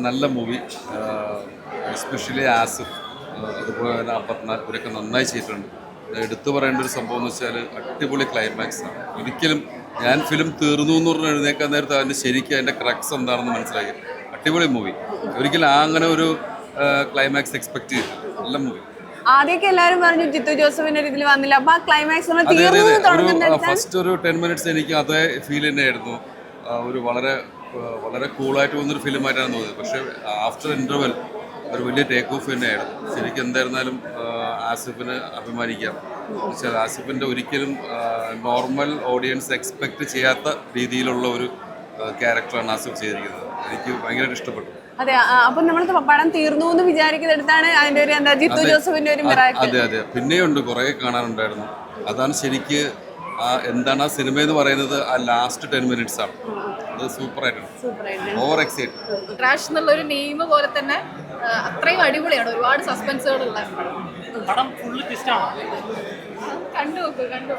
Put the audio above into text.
നല്ല movie, especially Asif, അതുപോലെ തന്നെ അമ്പത്നാല് ഇവരൊക്കെ നന്നായി ചെയ്തിട്ടുണ്ട്. എടുത്തു പറയേണ്ട ഒരു സംഭവം എന്ന് വെച്ചാൽ അടിപൊളി ക്ലൈമാക്സ് ആണ്. ഒരിക്കലും ഞാൻ ഫിലിം തീർന്നു എന്ന് പറഞ്ഞ് എഴുന്നേക്കാൻ നേരത്തെ അതിൻ്റെ ശരിക്കും അതിൻ്റെ ക്രക്സ് എന്താണെന്ന് മനസ്സിലാക്കി. അടിപൊളി മൂവി. ഒരിക്കലും അങ്ങനെ ഒരു ക്ലൈമാക്സ് എക്സ്പെക്ട് ചെയ്തു. നല്ല മൂവി. ആദ്യമൊക്കെ എല്ലാവരും പറഞ്ഞു ജിത്തു ജോസഫിന്റെ ഇതിൽ വന്നില്ല, അപ്പൊ ആ ക്ലൈമാക്സ് ഫസ്റ്റ് ഒരു 10 മിനിറ്റ്സ് എനിക്ക് അതേ ഫീൽ തന്നെയായിരുന്നു. ഒരു വളരെ കൂളായിട്ട് പോകുന്നൊരു ഫിലിമായിട്ടാണ് തോന്നിയത്. പക്ഷേ ആഫ്റ്റർ ഇൻ്റർവെൽ ഒരു വലിയ ടേക്ക് ഓഫ് തന്നെയായിരുന്നു. ശരിക്കും എന്തായിരുന്നാലും ആസിഫിന് അഭിമാനിക്കാം. എന്നുവെച്ചാൽ ആസിഫിൻ്റെ ഒരിക്കലും നോർമൽ ഓഡിയൻസ് എക്സ്പെക്റ്റ് ചെയ്യാത്ത രീതിയിലുള്ള ഒരു ക്യാരക്ടറാണ് ആസിഫ് ചെയ്തിരിക്കുന്നത്. എനിക്ക് ഭയങ്കരമായിട്ട് ഇഷ്ടപ്പെട്ടു. അതെ, അപ്പൊ നമ്മൾ പടം തീർന്നു എന്ന് വിചാരിക്കുന്നിടത്താണ് അതിന്റെ ഒരു എന്താ ജിത്തു ജോസഫിന്റെ ഒരു മിറാക്കിൾ. അതെ, പിന്നെയുണ്ട് കുറേ കാണാനുണ്ടായിരുന്നു. അതാണ് ശരിക്ക് എന്താണ് ആ സിനിമ എന്ന് പറയുന്നത്. ആ ലാസ്റ്റ് 10 മിനിറ്റ്സ് ആണ്. അത് സൂപ്പറായിട്ടുണ്ട്. Over excited. ക്രാഷ് എന്നുള്ള ഒരു നെയിം പോലെ തന്നെ അത്രയും അടിപൊളിയാണ്. ഒരുപാട് സസ്പെൻസുകളുള്ള പടം ഫുള്ള് ട്വിസ്റ്റ് ആണ്. കണ്ടു നോക്കൂ.